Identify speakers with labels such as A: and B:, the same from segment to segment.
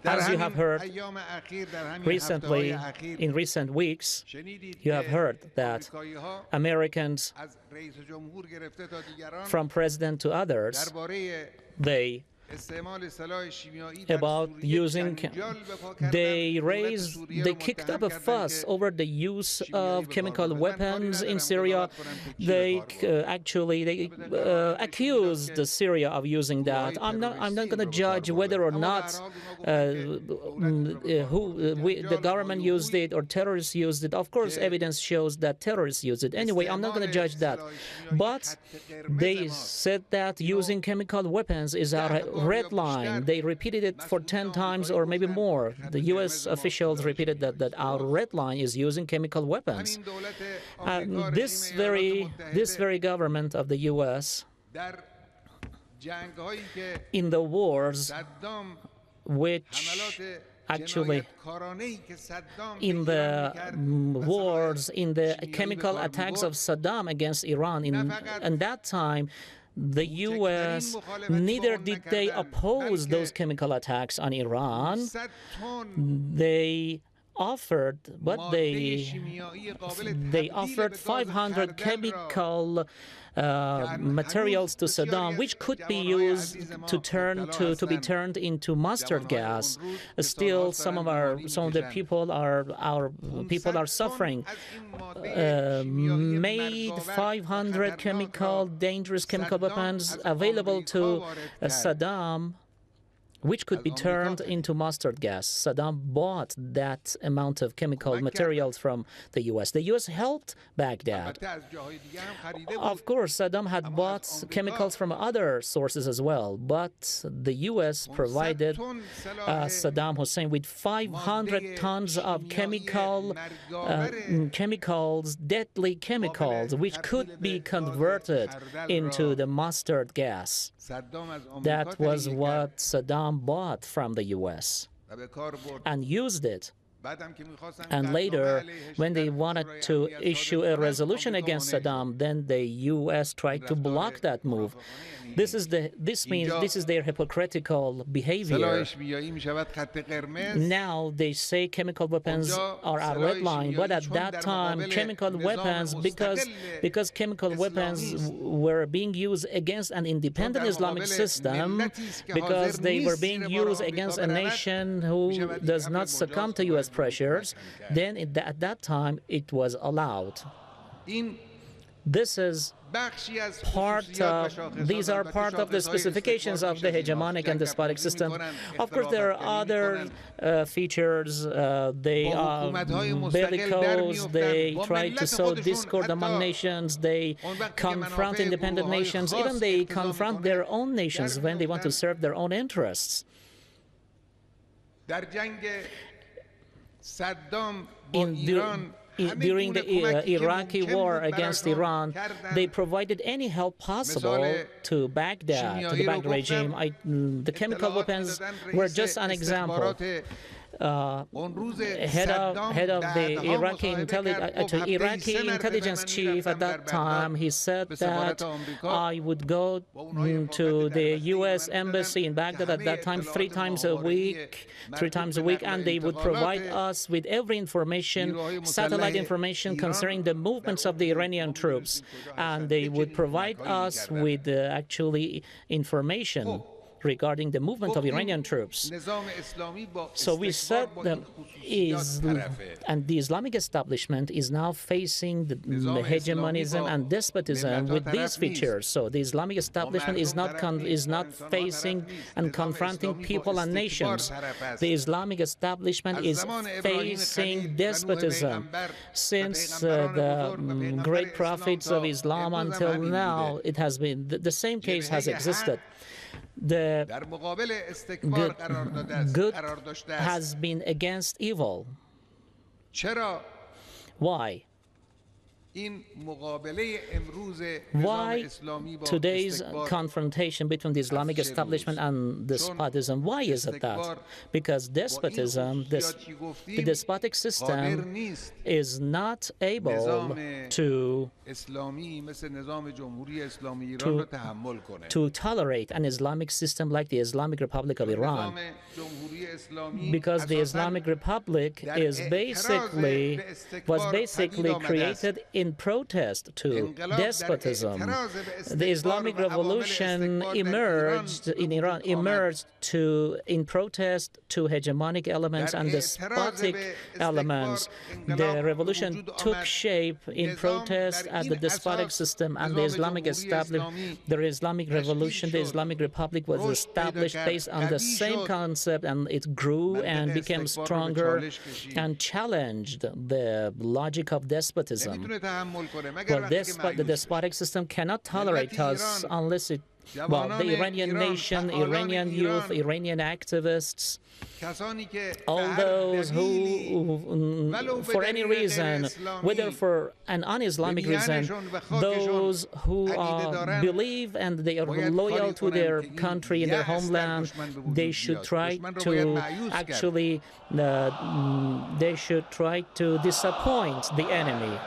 A: As you have heard recently, in recent weeks, you have heard that Americans, from president to others, they kicked up a fuss over the use of chemical weapons in Syria. They accused Syria of using that. I'm not going to judge whether or not the government used it or terrorists used it. Of course, evidence shows that terrorists used it. Anyway, I'm not going to judge that. But they said that using chemical weapons is our red line. They repeated it for 10 times or maybe more. The U.S. officials repeated that our red line is using chemical weapons. This very government of the U.S., in the wars which actually, in the chemical attacks of Saddam against Iran, in that time, the U.S., neither did they oppose those chemical attacks on Iran. They offered 500 chemical materials to Saddam, which could be used to be turned into mustard gas. Still, some of the people are suffering. Made 500 dangerous chemical weapons available to Saddam, which could be turned into mustard gas. Saddam bought that amount of chemical materials from the U.S. The U.S. helped Baghdad. Of course, Saddam had bought chemicals from other sources as well, but the U.S. provided Saddam Hussein with 500 tons of deadly chemicals, which could be converted into the mustard gas. That was what Saddam bought from the U.S. and used it. And later, when they wanted to issue a resolution against Saddam, then the U.S. tried to block that move. This is their hypocritical behavior. Now they say chemical weapons are our red line, but at that time, chemical weapons, because chemical weapons were being used against an independent Islamic system, because they were being used against a nation who does not succumb to U.S. pressures, then at that time it was allowed. These are part of the specifications of the hegemonic and despotic system. Of course, there are other features. They are bellicose. They try to sow discord among nations. They confront independent nations. Even they confront their own nations when they want to serve their own interests. During the Iraqi war against Iran, they provided any help possible to Baghdad, to the Baghdad regime. The chemical weapons were just an example. Head of the Iraqi intelligence chief at that time, he said that I would go to the U.S. embassy in Baghdad at that time three times a week, and they would provide us with every information, satellite information concerning the movements of the Iranian troops, and they would provide us with actually information regarding the movement of Iranian troops. So we said that and the Islamic establishment is now facing the hegemonism and despotism with these features. So the Islamic establishment is not facing and confronting people and nations. The Islamic establishment is facing despotism. Since the great prophets of Islam until now, it has been the same case has existed. The good has been against evil. Why? Why today's confrontation between the Islamic establishment and despotism? Why is it that? Because despotism, the despotic system is not able to tolerate an Islamic system like the Islamic Republic of Iran. Because the Islamic Republic was basically created in protest to despotism. The Islamic Revolution emerged in Iran, in protest to hegemonic elements and despotic elements. The revolution took shape in protest at the despotic system, and the Islamic Islamic Revolution, the Islamic Republic was established based on the same concept, and it grew and became stronger and challenged the logic of despotism. Well, the despotic system cannot tolerate us unless it, well, the Iranian nation, Iranian youth, Iranian activists, all those who, for any reason, whether for an un-Islamic reason, those who believe and they are loyal to their country and their homeland, they should try to actually, they should try to disappoint the enemy.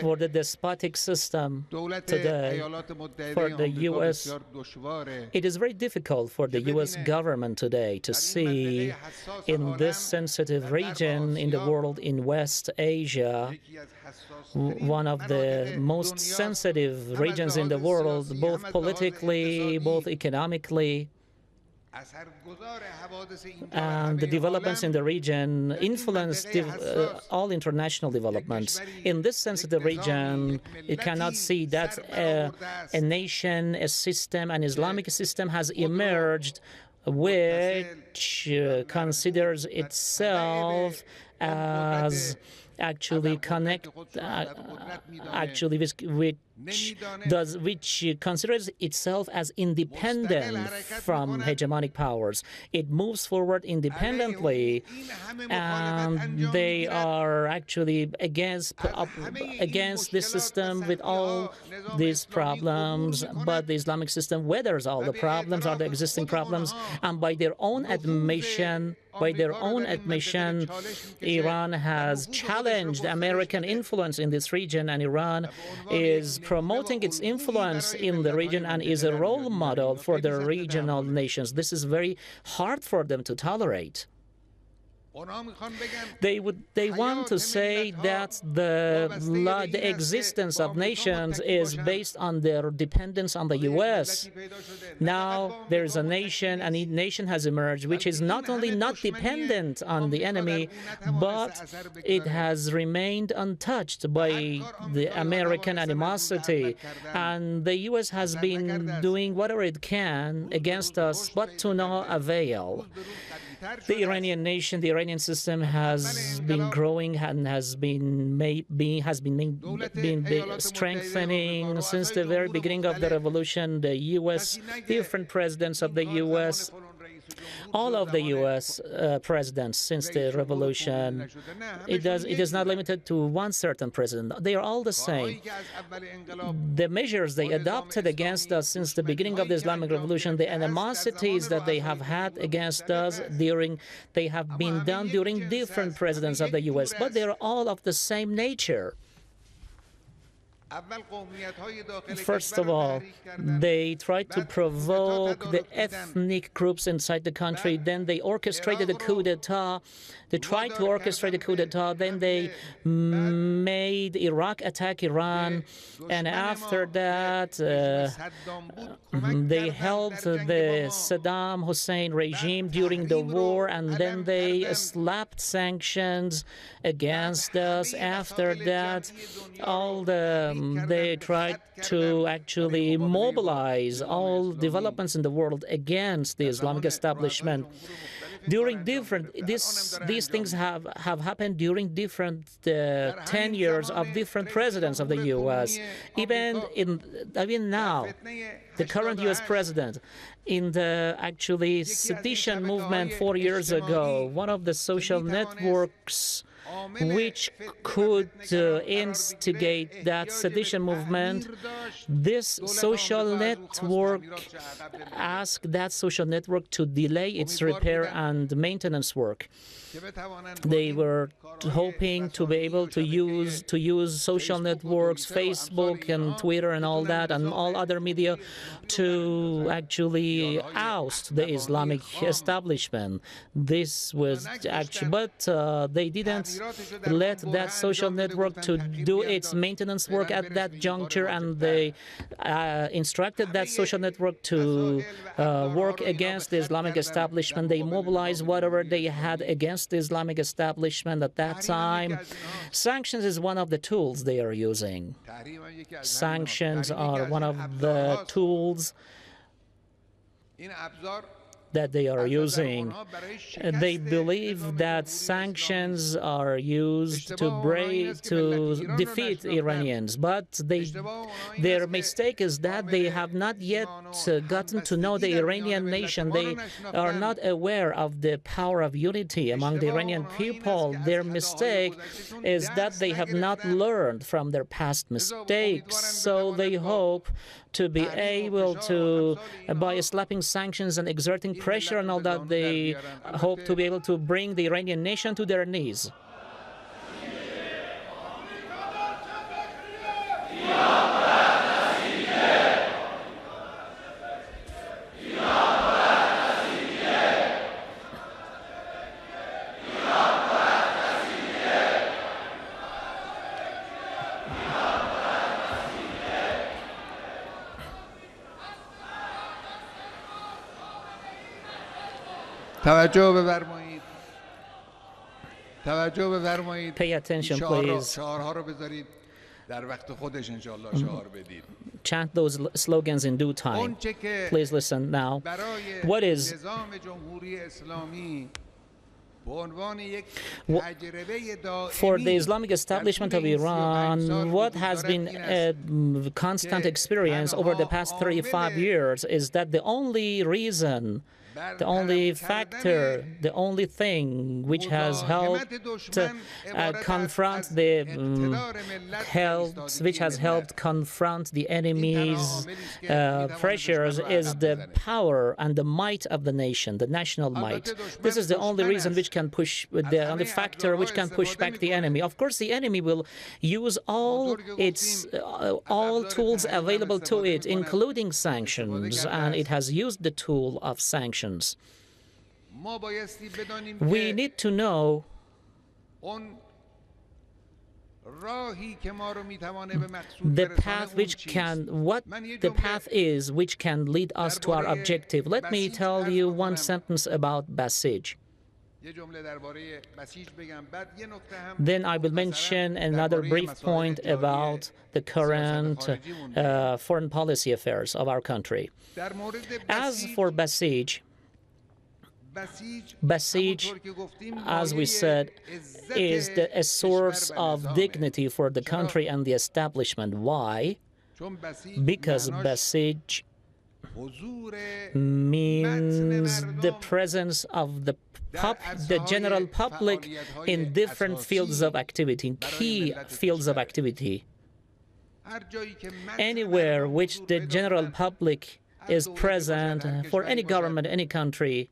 A: For the despotic system today, for the U.S., it is very difficult for the U.S. government today to see in this sensitive region in the world, in West Asia, one of the most sensitive regions in the world, both politically, both economically, and the developments in the region influence all international developments. In this sensitive region, it cannot see that a nation, a system, an Islamic system has emerged which considers itself as actually which considers itself as independent from hegemonic powers. It moves forward independently, and they are actually against this system with all these problems. But the Islamic system weathers all the problems, all the existing problems, and by their own admission, Iran has challenged American influence in this region, and Iran is promoting its influence in the region and is a role model for the regional nations. This is very hard for them to tolerate. They want to say that the existence of nations is based on their dependence on the U.S. Now there is a nation, and a nation has emerged which is not only not dependent on the enemy, but it has remained untouched by the American animosity. And the U.S. has been doing whatever it can against us, but to no avail. The Iranian nation, the Iranian system has been growing and has been strengthening since the very beginning of the revolution. The U.S., different presidents of the U.S., all of the U.S. presidents since the revolution, it is not limited to one certain president. They are all the same. The measures they adopted against us since the beginning of the Islamic Revolution, the animosities that they have had against us they have been done during different presidents of the U.S., but they are all of the same nature. First of all, they tried to provoke the ethnic groups inside the country. Then they orchestrated a coup d'etat. They tried to orchestrate a coup d'etat. Then they made Iraq attack Iran. And after that, they helped the Saddam Hussein regime during the war. And then they slapped sanctions against us. After that, all the they tried to actually mobilize all developments in the world against the Islamic establishment. During these things have happened during different tenures of different presidents of the U.S. Even now, the current U.S. president, in the actually sedition movement 4 years ago, one of the social networks which could instigate that sedition movement, this social network asked that social network to delay its repair and maintenance work. They were hoping to be able to use social networks, Facebook and Twitter and all that, and all other media, to actually oust the Islamic establishment. This was actually, but they didn't let that social network to do its maintenance work at that juncture, and they instructed that social network to work against the Islamic establishment. They mobilized whatever they had against the Islamic establishment at that time. Sanctions is one of the tools they are using. Sanctions are one of the tools that they are using. They believe that sanctions are used to defeat Iranians, but their mistake is that they have not yet gotten to know the Iranian nation. They are not aware of the power of unity among the Iranian people. Their mistake is that they have not learned from their past mistakes, so they hope to be able to, by slapping sanctions and exerting pressure and all that, they hope to be able to bring the Iranian nation to their knees. Pay attention, please. Chant those slogans in due time. Please listen now. What is for the Islamic establishment of Iran, what has been a constant experience over the past 35 years is that the only reason, the only factor, the only thing which has helped confront the enemy's pressures is the power and the might of the nation, the national might. This is the only reason which can push, the only factor which can push back the enemy. Of course, the enemy will use all tools available to it, including sanctions, and it has used the tool of sanctions. We need to know the path what the path is which can lead us to our objective. Let me tell you one sentence about Basij. Then I will mention another brief point about the current foreign policy affairs of our country. As for Basij, as we said, is a source of dignity for the country and the establishment. Why? Because Basij means the presence of the general public in different fields of activity, key fields of activity. Anywhere which the general public is present, for any government, any country,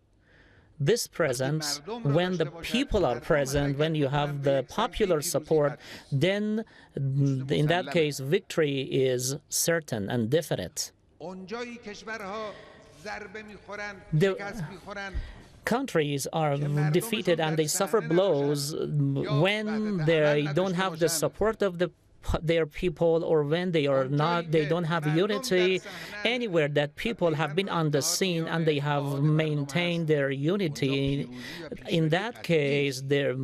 A: this presence, when the people are present, when you have the popular support, then in that case, victory is certain and definite. The countries are defeated and they suffer blows when they don't have the support of the their people, or when they are not, they don't have unity. Anywhere that people have been on the scene and they have maintained their unity, in that case, their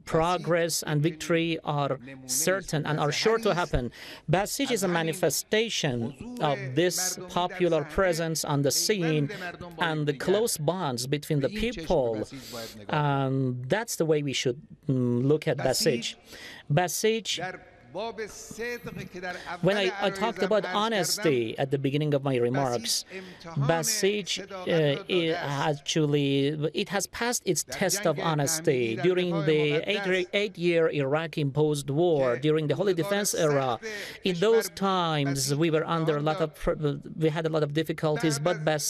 A: progress and victory are certain and are sure to happen. Basij is a manifestation of this popular presence on the scene and the close bonds between the people. That's the way we should look at Basij. Basij, when I talked about honesty at the beginning of my remarks, Basij it has passed its test of honesty during the eight-year Iraq-imposed war, during the Holy Defense era. In those times, we had a lot of difficulties, but Basij